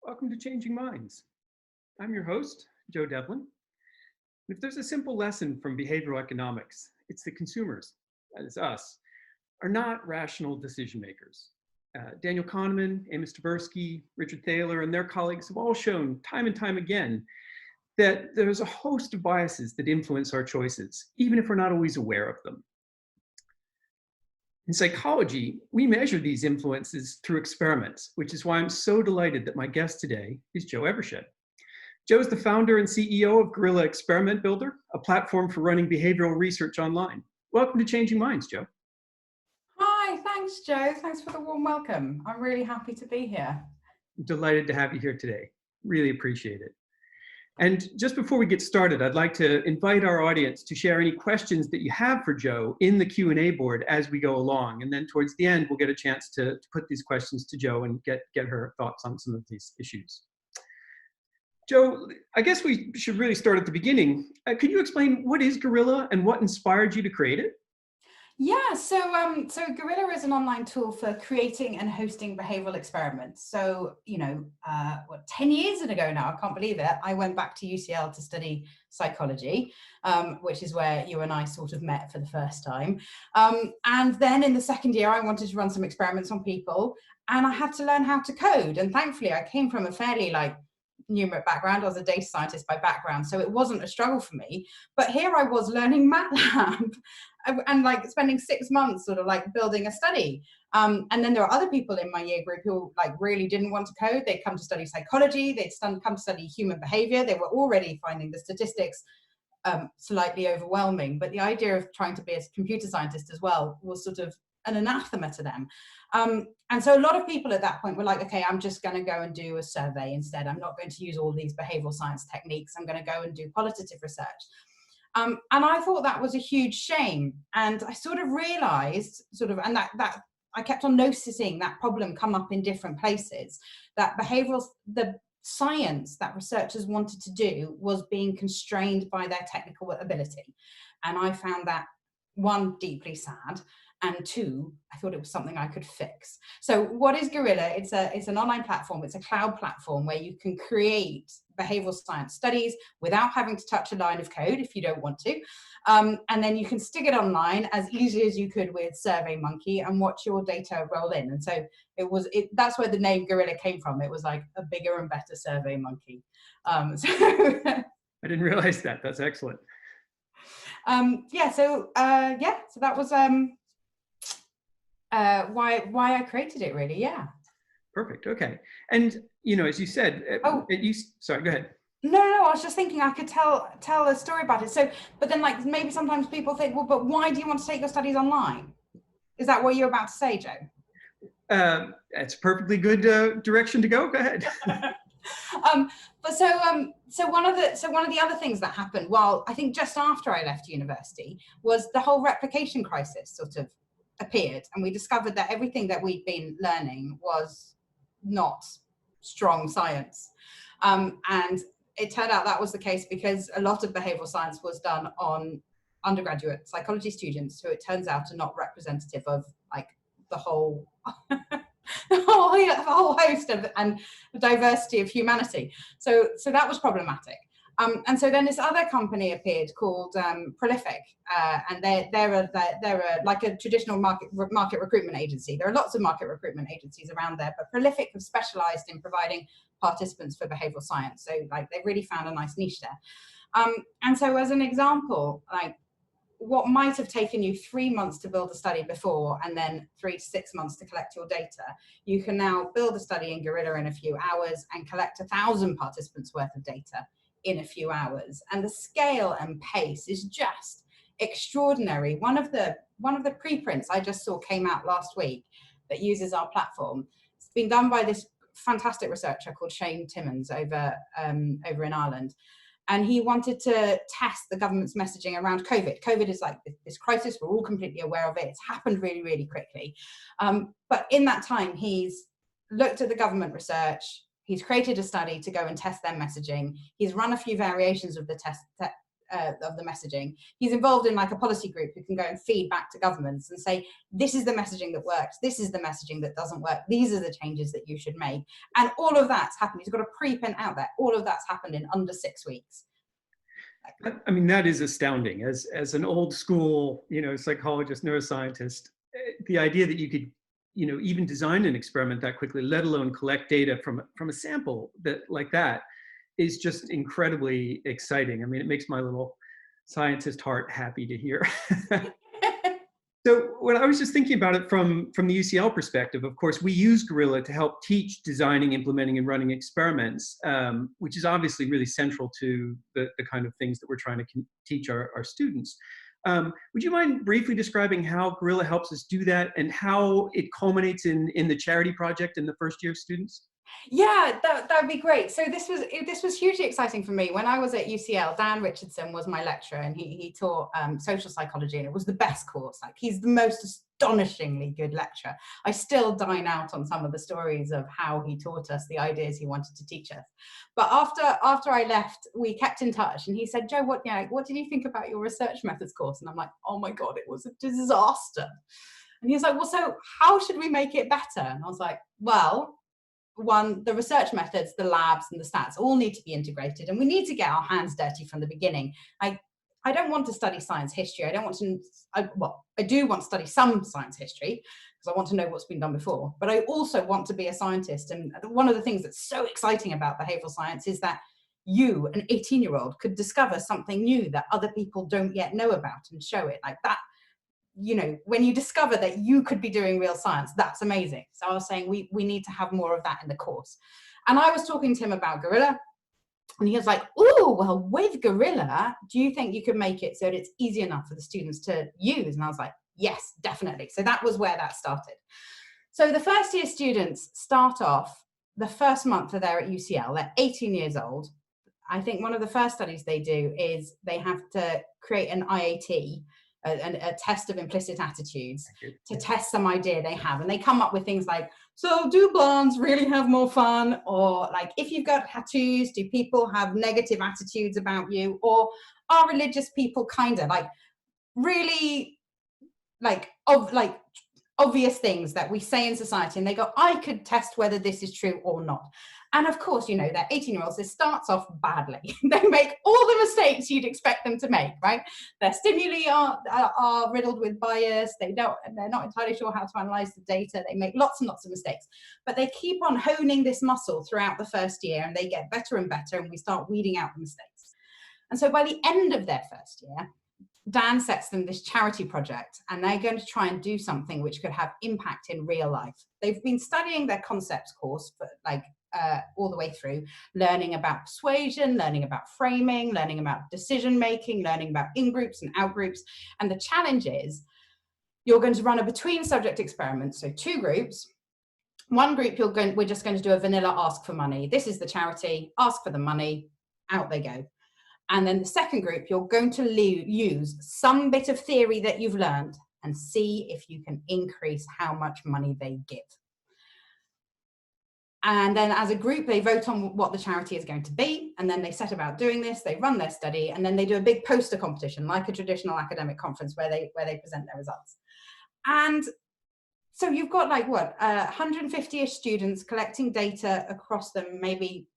Welcome to Changing Minds. I'm your host, Joe Devlin. If there's a simple lesson from behavioral economics, it's that consumers, that is us, are not rational decision makers. Daniel Kahneman, Amos Tversky, Richard Thaler, and their colleagues have all shown time and time again that there's a host of biases that influence our choices, even if we're not always aware of them. In psychology, we measure these influences through experiments, which is why I'm so delighted that my guest today is Joe Evershed. Joe is the founder and CEO of Guerrilla Experiment Builder, a platform for running behavioral research online. Welcome to Changing Minds, Joe. Hi, thanks, Joe. Thanks for the warm welcome. I'm really happy to be here. Delighted to have you here today. Really appreciate it. And just before we get started, I'd like to invite our audience to share any questions that you have for Joe in the Q&A board as we go along. And then towards the end, we'll get a chance to put these questions to Joe and get her thoughts on some of these issues. Joe, I guess we should really start at the beginning. Could you explain what is Guerrilla and what inspired you to create it? Yeah, so Guerrilla is an online tool for creating and hosting behavioral experiments. So, 10 years ago now, I can't believe it, I went back to UCL to study psychology, which is where you and I sort of met for the first time. And then in the second year, I wanted to run some experiments on people, and I had to learn how to code. And thankfully, I came from a fairly numeric background. I was a data scientist by background, so it wasn't a struggle for me. But here I was learning MATLAB and spending 6 months sort of building a study. And then there are other people in my year group who really didn't want to code. They'd come to study psychology, they'd come to study human behavior. They were already finding the statistics slightly overwhelming, but the idea of trying to be a computer scientist as well was sort of an anathema to them. And so a lot of people at that point were like, okay, I'm just going to go and do a survey instead. I'm not going to use all these behavioral science techniques. I'm going to go and do qualitative research. And I thought that was a huge shame. And I sort of realized and that I kept on noticing that problem come up in different places, that the science that researchers wanted to do was being constrained by their technical ability. And I found that, one, deeply sad, and two, I thought it was something I could fix. So what is Guerrilla? It's an online platform. It's a cloud platform where you can create behavioral science studies without having to touch a line of code if you don't want to. And then you can stick it online as easy as you could with SurveyMonkey and watch your data roll in. And so that's where the name Guerrilla came from. It was like a bigger and better SurveyMonkey. I didn't realize that. That's excellent. So that was why I created it, really. Yeah. Perfect. Okay. And as you said, sorry, go ahead. No, I was just thinking I could tell a story about it. So, but then maybe sometimes people think, well, but why do you want to take your studies online? Is that what you're about to say, Joe? That's a perfectly good direction to go. Go ahead. So one of the other things that happened, I think just after I left university, was the whole replication crisis sort of appeared, and we discovered that everything that we'd been learning was not strong science. And it turned out that was the case because a lot of behavioral science was done on undergraduate psychology students, who it turns out are not representative of the whole the whole host of and the diversity of humanity. So that was problematic. And so then this other company appeared called Prolific, and they're like a traditional market recruitment agency. There are lots of market recruitment agencies around there, but Prolific have specialized in providing participants for behavioral science. So they really found a nice niche there. And so as an example, what might have taken you 3 months to build a study before, and then 3 to 6 months to collect your data, you can now build a study in Guerrilla in a few hours and collect 1,000 participants worth of data in a few hours. And the scale and pace is just extraordinary. One of the preprints I just saw came out last week that uses our platform. It's been done by this fantastic researcher called Shane Timmons over in Ireland. And he wanted to test the government's messaging around COVID. COVID is this crisis. We're all completely aware of it. It's happened really, really quickly. But in that time, he's looked at the government research. He's created a study to go and test their messaging. He's run a few variations of the of the messaging. He's involved in like a policy group who can go and feed back to governments and say, this is the messaging that works, this is the messaging that doesn't work, these are the changes that you should make. And all of that's happened. He's got a preprint out there. All of that's happened in under 6 weeks. I mean, that is astounding. As an old school, psychologist, neuroscientist, the idea that you could, even design an experiment that quickly, let alone collect data from a sample like that, is just incredibly exciting. I mean, it makes my little scientist heart happy to hear. So when I was just thinking about it from the UCL perspective, of course, we use Gorilla to help teach designing, implementing, and running experiments, which is obviously really central to the kind of things that we're trying to teach our students. Would you mind briefly describing how Gorilla helps us do that and how it culminates in the charity project in the first year of students? Yeah, that would be great. So this was hugely exciting for me. When I was at UCL, Dan Richardson was my lecturer, and he taught social psychology, and it was the best course. Like, he's the most astonishingly good lecturer. I still dine out on some of the stories of how he taught us the ideas he wanted to teach us. But after I left, we kept in touch, and he said, "Joe, what did you think about your research methods course?" And I'm like, "Oh my God, it was a disaster." And he was like, "Well, so how should we make it better?" And I was like, "Well, one, the research methods, the labs, and the stats all need to be integrated, and we need to get our hands dirty from the beginning. I don't want to study science history. I do want to study some science history because I want to know what's been done before, but I also want to be a scientist. And one of the things that's so exciting about behavioral science is that you, an 18-year-old, could discover something new that other people don't yet know about and show it like that. When you discover that you could be doing real science, that's amazing. So I was saying we need to have more of that in the course. And I was talking to him about Gorilla, and he was like, "Oh, well, with Gorilla, do you think you could make it so that it's easy enough for the students to use?" And I was like, "Yes, definitely." So that was where that started. So the first year students start off, the first month that they're at UCL, they're 18 years old. I think one of the first studies they do is they have to create an IAT, a test of implicit attitudes, to test some idea they have. And they come up with things like, so do blondes really have more fun? Or like, if you've got tattoos, do people have negative attitudes about you? Or are religious people kind of like really obvious things that we say in society? And they go, I could test whether this is true or not. And of course, they're 18-year-olds. This starts off badly. They make all the mistakes you'd expect them to make, right? Their stimuli are riddled with bias. They're not entirely sure how to analyze the data. They make lots and lots of mistakes. But they keep on honing this muscle throughout the first year, and they get better and better, and we start weeding out the mistakes. And so by the end of their first year, Dan sets them this charity project, and they're going to try and do something which could have impact in real life. They've been studying their concepts course for all the way through, learning about persuasion, learning about framing, learning about decision making, learning about in-groups and out-groups. And the challenge is you're going to run a between subject experiment. So 2 groups. One group, we're just going to do a vanilla ask for money. This is the charity, ask for the money, out they go. And then the second group, you're going to use some bit of theory that you've learned and see if you can increase how much money they give. And then as a group, they vote on what the charity is going to be. And then they set about doing this, they run their study, and then they do a big poster competition, like a traditional academic conference where they present their results. And so you've got 150-ish students collecting data across them, maybe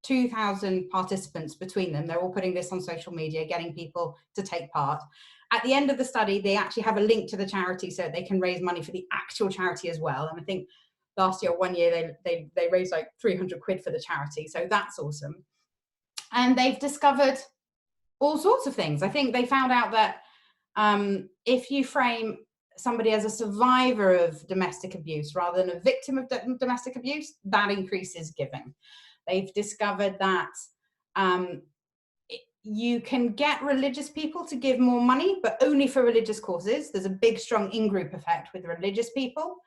2,000 participants between them. They're all putting this on social media, getting people to take part. At the end of the study, they actually have a link to the charity so they can raise money for the actual charity as well. And I think last year, one year, they raised like 300 quid for the charity. So that's awesome. And they've discovered all sorts of things. I think they found out that if you frame somebody as a survivor of domestic abuse rather than a victim of domestic abuse, that increases giving. They've discovered that you can get religious people to give more money, but only for religious causes. There's a big, strong in-group effect with religious people.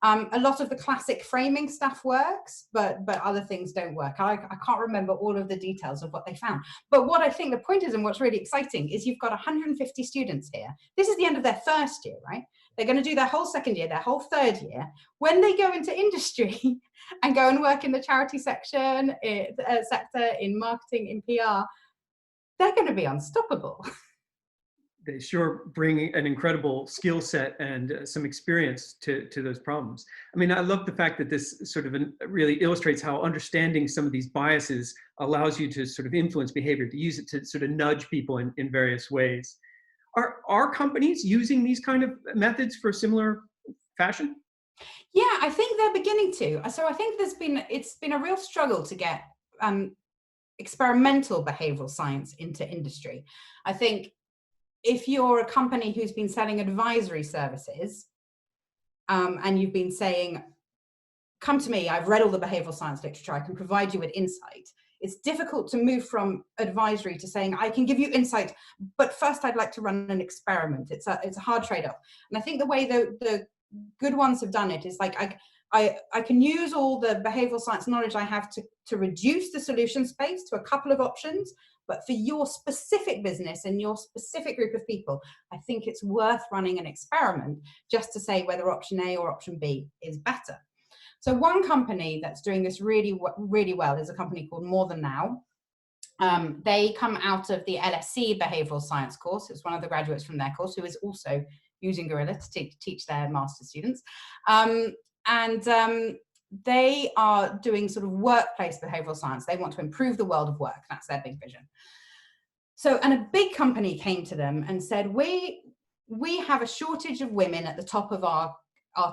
A lot of the classic framing stuff works, but other things don't work. I can't remember all of the details of what they found. But what I think the point is, and what's really exciting, is you've got 150 students here. This is the end of their first year, right? They're going to do their whole second year, their whole third year. When they go into industry and go and work in the charity sector, in marketing, in PR, they're going to be unstoppable. They sure bring an incredible skill set and some experience to those problems. I mean, I love the fact that this sort of really illustrates how understanding some of these biases allows you to sort of influence behavior, to use it to sort of nudge people in various ways. Are companies using these kind of methods for similar fashion? Yeah, I think they're beginning to. So I think it's been a real struggle to get experimental behavioral science into industry. I think if you're a company who's been selling advisory services, and you've been saying, come to me, I've read all the behavioral science literature, I can provide you with insight. It's difficult to move from advisory to saying, I can give you insight, but first I'd like to run an experiment. It's a hard trade-off. And I think the way the good ones have done it is like, I can use all the behavioral science knowledge I have to reduce the solution space to a couple of options, but for your specific business and your specific group of people, I think it's worth running an experiment just to say whether option A or option B is better. So one company that's doing this really, really well is a company called More Than Now. They come out of the LSE behavioral science course. It's one of the graduates from their course who is also using Gorilla to teach their master's students. They are doing sort of workplace behavioral science. They want to improve the world of work. That's their big vision. So, and a big company came to them and said, we have a shortage of women at the top of our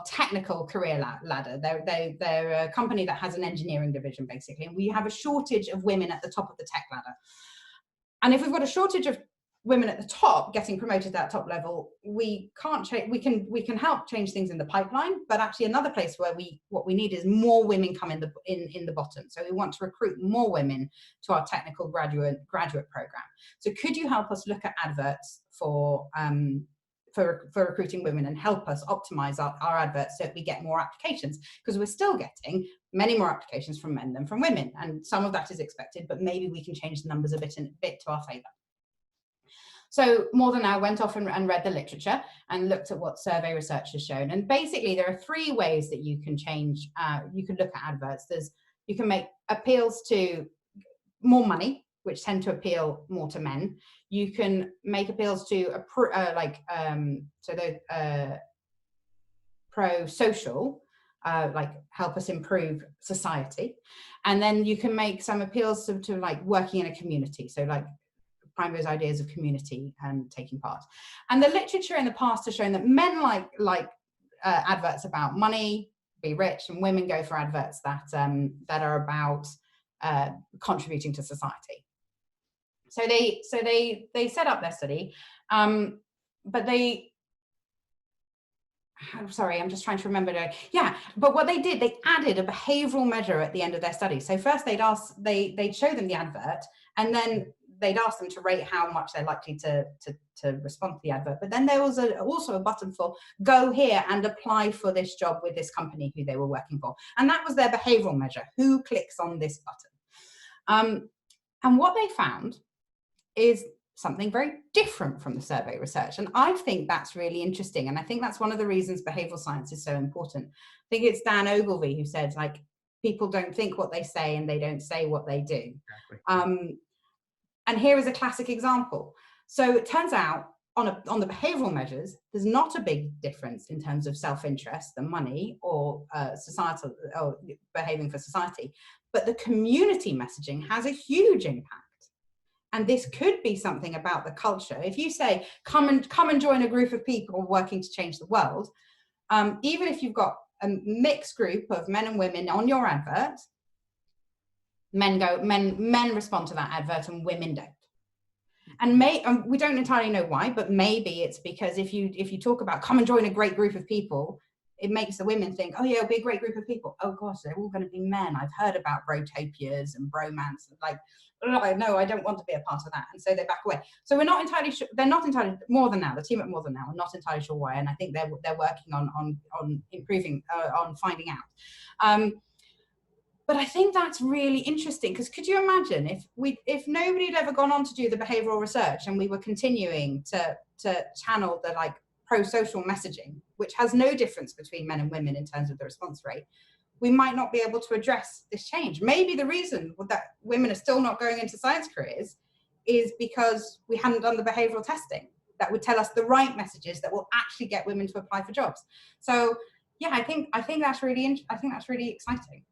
technical career ladder. They're a company that has an engineering division, basically, and we have a shortage of women at the top of the tech ladder. And if we've got a shortage of women at the top getting promoted to that top level, we can't change. We can help change things in the pipeline, but actually another place where what we need is more women come in the bottom. So we want to recruit more women to our technical graduate program. So could you help us look at adverts for recruiting women and help us optimize our adverts so that we get more applications, because we're still getting many more applications from men than from women, and some of that is expected, but maybe we can change the numbers a bit to our favor. So More Than Now went off and read the literature and looked at what survey research has shown. And basically there are three ways that you can change, you can look at adverts. You can make appeals to more money, which tend to appeal more to men. You can make appeals to pro-social, like help us improve society. And then you can make some appeals to like working in a community. So like prime those ideas of community and taking part. And the literature in the past has shown that men like adverts about money, be rich, and women go for adverts that are about contributing to society. So they set up their study, but sorry, I'm just trying to remember. But what they did, they added a behavioral measure at the end of their study. So first they'd show them the advert, and then they'd ask them to rate how much they're likely to respond to the advert. But then there was also a button for go here and apply for this job with this company who they were working for. And that was their behavioral measure. Who clicks on this button? And what they found is something very different from the survey research. And I think that's really interesting. And I think that's one of the reasons behavioral science is so important. I think it's Dan Ogilvy who said, like, people don't think what they say and they don't say what they do. Exactly. And here is a classic example. So it turns out on the behavioral measures, there's not a big difference in terms of self-interest, the money, or societal, or behaving for society, but the community messaging has a huge impact. And this could be something about the culture. If you say, come and join a group of people working to change the world, even if you've got a mixed group of men and women on your advert, men respond to that advert and women don't. And we don't entirely know why, but maybe it's because if you talk about come and join a great group of people, it makes the women think, oh yeah, it'll be a great group of people. Oh gosh, they're all going to be men. I've heard about brotopias and bromance. Like, no, I don't want to be a part of that. And so they back away. So we're not entirely sure. They're not entirely, More Than Now, the team at More Than Now are not entirely sure why. And I think they're working on improving, on finding out. But I think that's really interesting, because could you imagine if nobody had ever gone on to do the behavioral research and we were continuing to channel the like pro-social messaging, which has no difference between men and women in terms of the response rate, we might not be able to address this change. Maybe the reason that women are still not going into science careers is because we hadn't done the behavioral testing that would tell us the right messages that will actually get women to apply for jobs. So yeah, I think that's really exciting.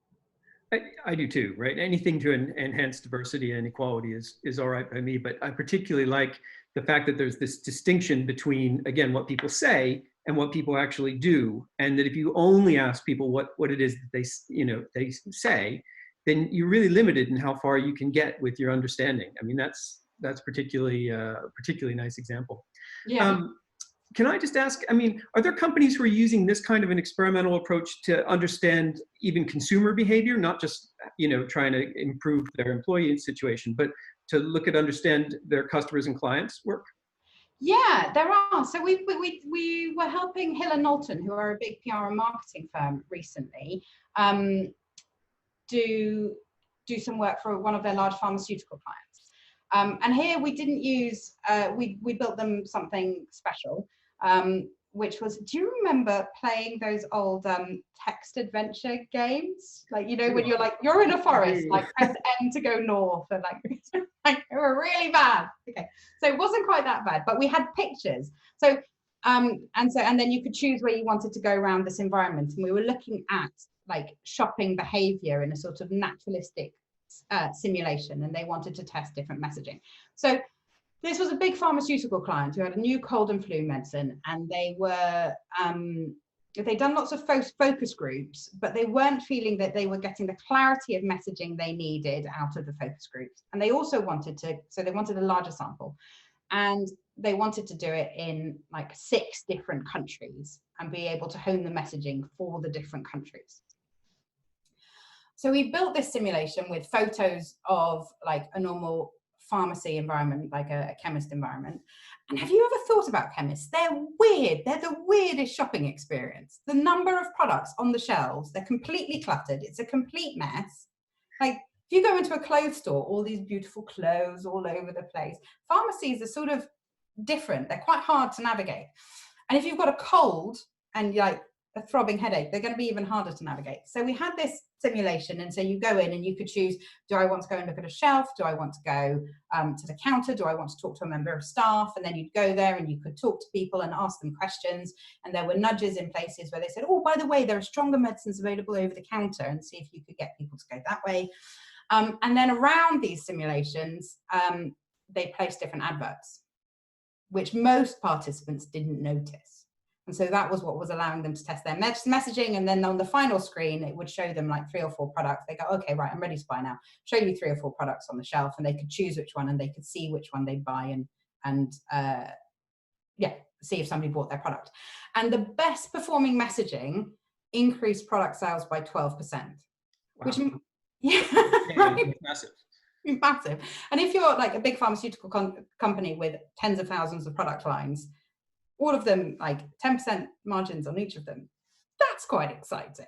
I do too, right? Anything to enhance diversity and equality is all right by me, but I particularly like the fact that there's this distinction between, again, what people say and what people actually do, and that if you only ask people what it is that they say, then you're really limited in how far you can get with your understanding. I mean, that's particularly nice example. Yeah. Can I just ask, I mean, are there companies who are using this kind of an experimental approach to understand even consumer behavior, not just, trying to improve their employee situation, but to understand their customers and clients' work? Yeah, there are. So we were helping Hill and Knowlton, who are a big PR and marketing firm, recently do some work for one of their large pharmaceutical clients. And here we didn't use, we built them something special, which was, do you remember playing those old text adventure games? Like, when you're in a forest, like press N to go north, and like they were really bad. Okay, so it wasn't quite that bad, but we had pictures. So and then you could choose where you wanted to go around this environment, and we were looking at like shopping behavior in a sort of naturalistic simulation, and they wanted to test different messaging. So this was a big pharmaceutical client who had a new cold and flu medicine, and they were they'd done lots of focus groups, but they weren't feeling that they were getting the clarity of messaging they needed out of the focus groups. And they also wanted they wanted a larger sample, and they wanted to do it in like 6 different countries and be able to hone the messaging for the different countries. So we built this simulation with photos of like a normal pharmacy environment, like a chemist environment. And have you ever thought about chemists? They're weird. They're the weirdest shopping experience. The number of products on the shelves, they're completely cluttered. It's a complete mess. Like if you go into a clothes store, all these beautiful clothes all over the place. Pharmacies are sort of different. They're quite hard to navigate. And if you've got a cold and you're like a throbbing headache, they're going to be even harder to navigate. So we had this simulation, and so you go in and you could choose, do I want to go and look at a shelf? Do I want to go to the counter? Do I want to talk to a member of staff? And then you'd go there and you could talk to people and ask them questions. And there were nudges in places where they said, oh, by the way, there are stronger medicines available over the counter, and see if you could get people to go that way. And then around these simulations, they placed different adverts, which most participants didn't notice. And so that was what was allowing them to test their messaging. And then on the final screen, it would show them like 3 or 4 products. They go, okay, right, I'm ready to buy now. Show you 3 or 4 products on the shelf, and they could choose which one, and they could see which one they'd buy, and see if somebody bought their product. And the best performing messaging increased product sales by 12%. Wow. Which, yeah, right? Massive. Massive. And if you're like a big pharmaceutical company with tens of thousands of product lines, all of them like 10% margins on each of them, that's quite exciting.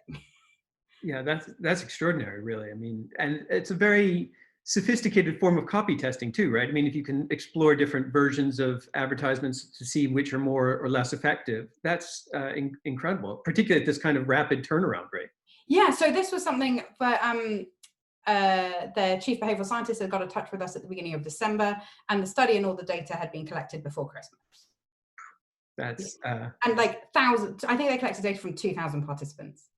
Yeah, that's extraordinary, really. I mean, and it's a very sophisticated form of copy testing too, right? I mean, if you can explore different versions of advertisements to see which are more or less effective, that's incredible, particularly at this kind of rapid turnaround rate. Yeah, so this was something for the chief behavioral scientist had got in touch with us at the beginning of December, and the study and all the data had been collected before Christmas. That's and like thousands. I think they collected data from 2,000 participants.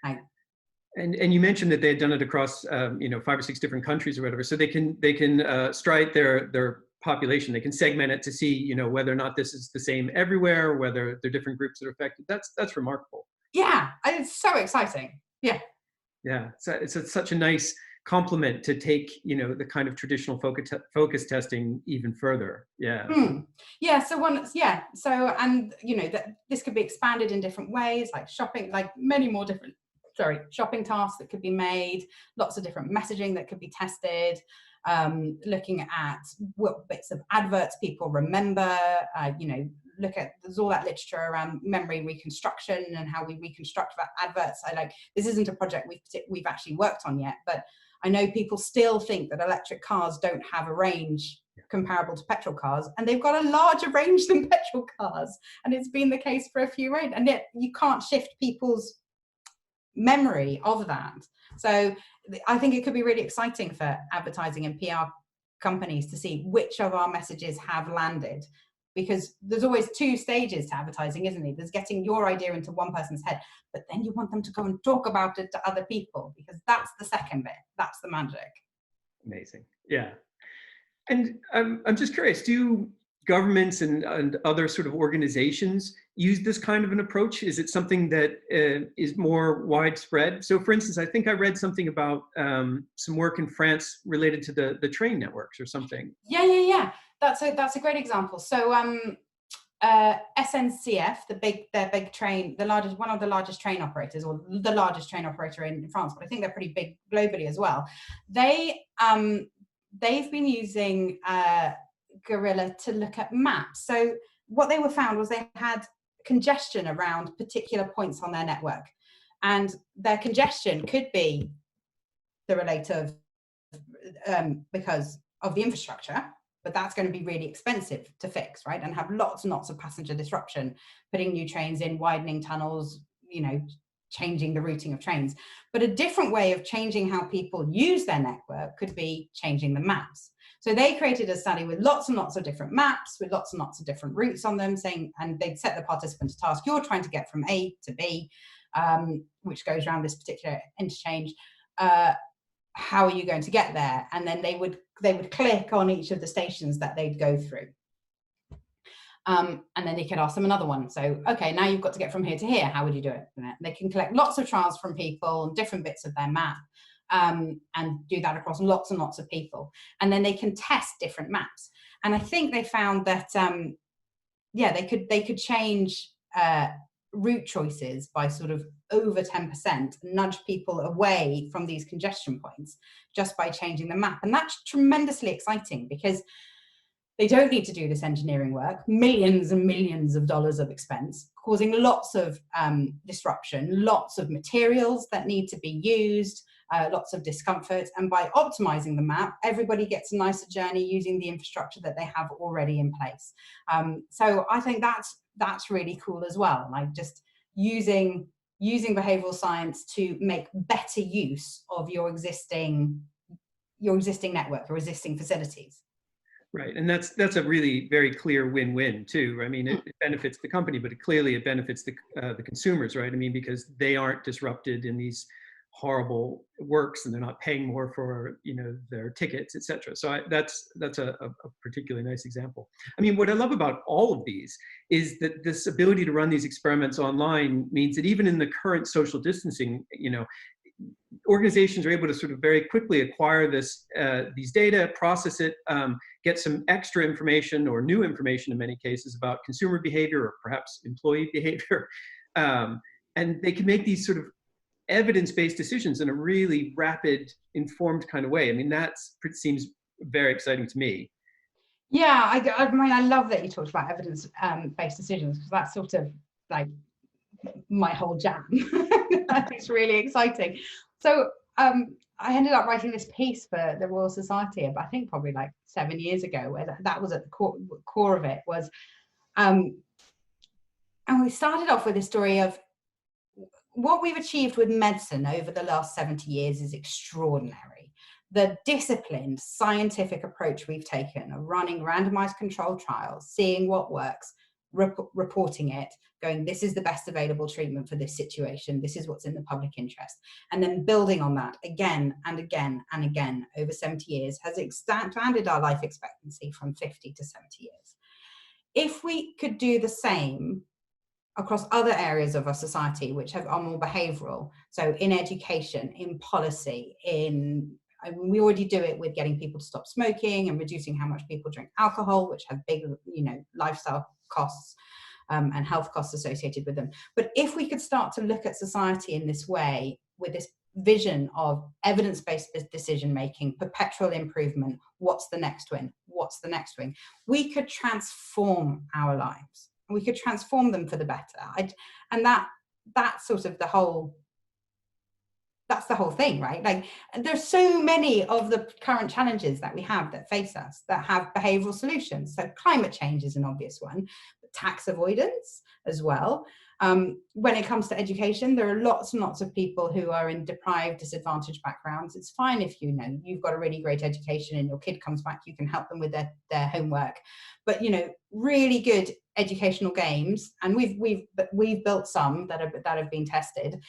And you mentioned that they had done it across 5 or 6 different countries or whatever. So they can strike their population. They can segment it to see whether or not this is the same everywhere, or whether there are different groups that are affected. That's remarkable. Yeah, it's so exciting. Yeah. Yeah, it's such a nice complement to take the kind of traditional focus testing even further. Yeah. Yeah. So and that this could be expanded in different ways, like shopping, like many more different shopping tasks that could be made, lots of different messaging that could be tested, looking at what bits of adverts people remember, there's all that literature around memory reconstruction and how we reconstruct adverts. This isn't a project we've actually worked on yet, but I know people still think that electric cars don't have a range comparable to petrol cars, and they've got a larger range than petrol cars, and it's been the case for a few years, and yet you can't shift people's memory of that. So I think it could be really exciting for advertising and PR companies to see which of our messages have landed, because there's always two stages to advertising, isn't there? There's getting your idea into one person's head, but then you want them to go and talk about it to other people, because that's the second bit. That's the magic. Amazing. Yeah. And I'm just curious, do governments and other sort of organizations use this kind of an approach? Is it something that is more widespread? So for instance, I think I read something about some work in France related to the train networks or something. Yeah. That's a great example. So SNCF, their big train, one of the largest train operators, or the largest train operator in France, but I think they're pretty big globally as well. They've been using Gorilla to look at maps. So what they were found was they had congestion around particular points on their network, and their congestion could be the relate of because of the infrastructure, but that's going to be really expensive to fix, right? And have lots and lots of passenger disruption, putting new trains in, widening tunnels, changing the routing of trains. But a different way of changing how people use their network could be changing the maps. So they created a study with lots and lots of different maps, with lots and lots of different routes on them, and they'd set the participants a task. You're trying to get from A to B, which goes around this particular interchange. How are you going to get there? And then they would click on each of the stations that they'd go through. And then they could ask them another one. So, okay, now you've got to get from here to here. How would you do it? And they can collect lots of trials from people on different bits of their map, and do that across lots and lots of people. And then they can test different maps. And I think they found that, they could change route choices by sort of over 10%, nudge people away from these congestion points just by changing the map. And that's tremendously exciting, because they don't need to do this engineering work, millions and millions of dollars of expense, causing lots of disruption, lots of materials that need to be used, lots of discomfort. And by optimizing the map, everybody gets a nicer journey using the infrastructure that they have already in place. So I think that's really cool as well. Like just using behavioral science to make better use of your existing network or existing facilities. Right, and that's a really very clear win-win too. I mean, it benefits the company, but it benefits the consumers, right? I mean, because they aren't disrupted in these horrible works, and they're not paying more for their tickets, etc. So that's a particularly nice example. I mean, what I love about all of these is that this ability to run these experiments online means that even in the current social distancing, organizations are able to sort of very quickly acquire these data, process it, get some extra information or new information in many cases about consumer behavior or perhaps employee behavior. And they can make these sort of evidence-based decisions in a really rapid, informed kind of way. I mean, seems very exciting to me. Yeah, I mean, I love that you talked about evidence-based decisions, because that's sort of like my whole jam. It's really exciting. So I ended up writing this piece for the Royal Society, I think probably like 7 years ago, where that was at the core of it was, and we started off with a story of what we've achieved with medicine over the last 70 years is extraordinary. The disciplined scientific approach we've taken of running randomized controlled trials, seeing what works, reporting it, going, this is the best available treatment for this situation, this is what's in the public interest, and then building on that again and again and again over 70 years has expanded our life expectancy from 50 to 70 years. If we could do the same across other areas of our society, which are more behavioral, so in education, in policy, we already do it with getting people to stop smoking and reducing how much people drink alcohol, which have big, lifestyle costs and health costs associated with them. But if we could start to look at society in this way, with this vision of evidence-based decision-making, perpetual improvement, what's the next win? What's the next win? We could transform our lives. We could transform them for the better. And that's sort of that's the whole thing, right? Like, there's so many of the current challenges that we have that face us that have behavioral solutions. So climate change is an obvious one, but tax avoidance as well. When it comes to education, there are lots and lots of people who are in deprived, disadvantaged backgrounds. It's fine if you've got a really great education and your kid comes back, you can help them with their homework. But really good educational games, and we've built some that have been tested.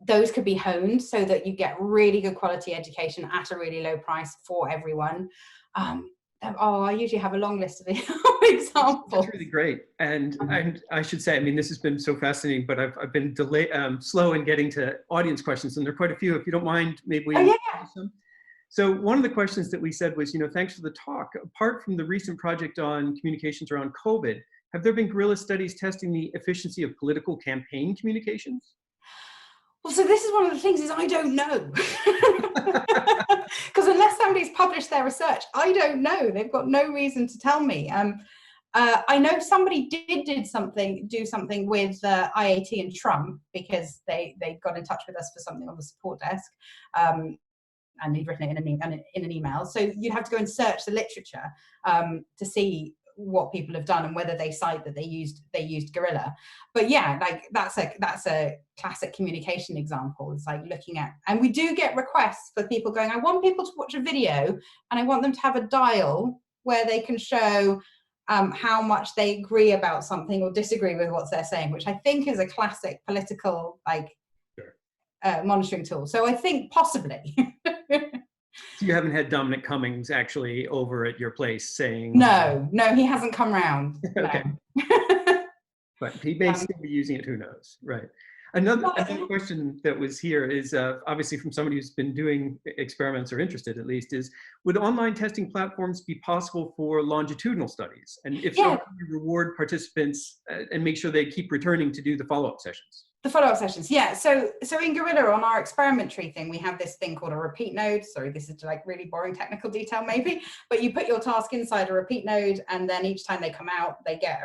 Those could be honed so that you get really good quality education at a really low price for everyone. I usually have a long list of examples. That's really great. And I should say, I mean, this has been so fascinating, but I've been slow in getting to audience questions, and there are quite a few. If you don't mind, maybe we some. So one of the questions that we said was, thanks for the talk. Apart from the recent project on communications around COVID, have there been guerrilla studies testing the efficiency of political campaign communications? Well, so this is one of the things is I don't know. Because unless somebody's published their research, I don't know. They've got no reason to tell me. I know somebody do something with IAT and Trump, because they got in touch with us for something on the support desk. And he'd written it in an email. So you'd have to go and search the literature to see what people have done and whether they cite that they used guerrilla. But yeah, like that's a classic communication example. It's like looking at, and we do get requests for people going, I want people to watch a video and I want them to have a dial where they can show how much they agree about something or disagree with what they're saying, which I think is a classic political monitoring tool. So I think possibly. So you haven't had Dominic Cummings actually over at your place saying? No, he hasn't come round. Okay. No. But he may still be using it, who knows, right? Another question that was here is obviously from somebody who's been doing experiments or interested at least, is would online testing platforms be possible for longitudinal studies? And if so, how do you reward participants and make sure they keep returning to do the follow-up sessions? The follow-up sessions, yeah. So in Gorilla, on our experimentary thing, we have this thing called a repeat node. Sorry, this is like really boring technical detail maybe, but you put your task inside a repeat node, and then each time they come out, they get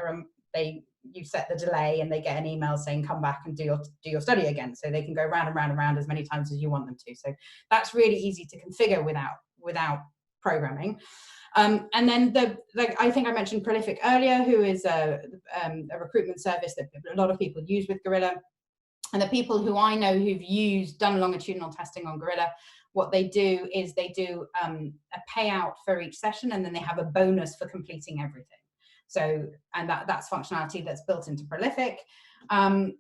you set the delay, and they get an email saying come back and do your study again. So they can go round and round and round as many times as you want them to. So that's really easy to configure without programming. And then I think I mentioned Prolific earlier, who is a recruitment service that a lot of people use with Gorilla. And the people who I know who've done longitudinal testing on Gorilla, what they do is they do a payout for each session, and then they have a bonus for completing everything. So, and that's functionality that's built into Prolific. And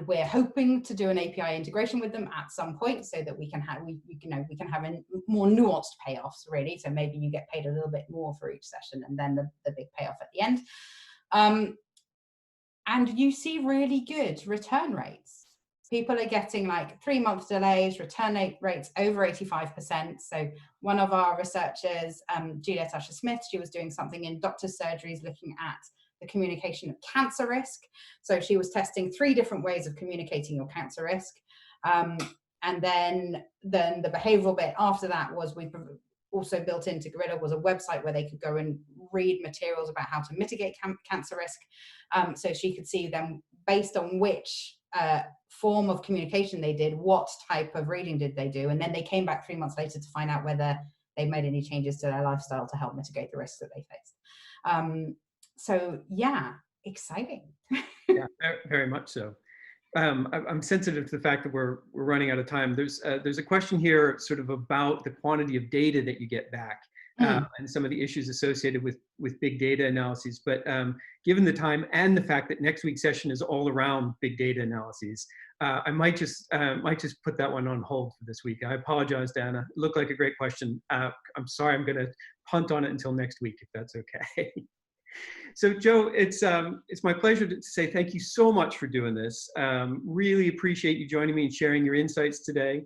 we're hoping to do an API integration with them at some point, so that we can have a more nuanced payoffs, really. So maybe you get paid a little bit more for each session, and then the big payoff at the end. And you see really good return rates. People are getting like 3-month delays, return rates over 85%. So one of our researchers, Juliet Usher-Smith, she was doing something in doctor's surgeries looking at the communication of cancer risk. So she was testing 3 different ways of communicating your cancer risk. And then the behavioral bit after that was we also built into Gorilla was a website where they could go and read materials about how to mitigate cancer risk. So she could see them based on which form of communication they did, what type of reading did they do, and then they came back 3 months later to find out whether they made any changes to their lifestyle to help mitigate the risks that they faced. So yeah, exciting. Yeah, very much so. I'm sensitive to the fact that we're running out of time. There's a question here sort of about the quantity of data that you get back and some of the issues associated with big data analyses. But given the time and the fact that next week's session is all around big data analyses, I might just put that one on hold for this week. I apologize, Dana. It looked like a great question. I'm sorry, I'm going to punt on it until next week, if that's okay. So Joe, it's my pleasure to say thank you so much for doing this. Really appreciate you joining me and sharing your insights today.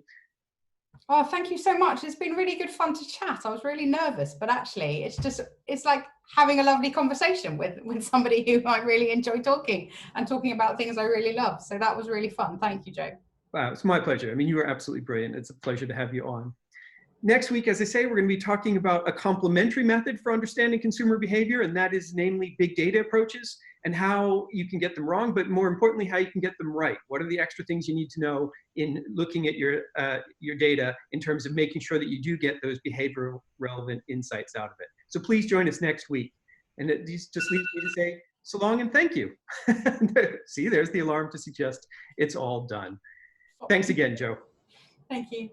Oh, thank you so much. It's been really good fun to chat. I was really nervous, but actually it's like having a lovely conversation with somebody who I really enjoy talking about things I really love. So that was really fun. Thank you, Joe. Wow, it's my pleasure. I mean, you were absolutely brilliant. It's a pleasure to have you on. Next week, as I say, we're going to be talking about a complementary method for understanding consumer behavior, and that is namely big data approaches and how you can get them wrong, but more importantly, how you can get them right. What are the extra things you need to know in looking at your data in terms of making sure that you do get those behavioral relevant insights out of it. So please join us next week. And it just leaves me to say so long and thank you. See, there's the alarm to suggest it's all done. Thanks again, Joe. Thank you.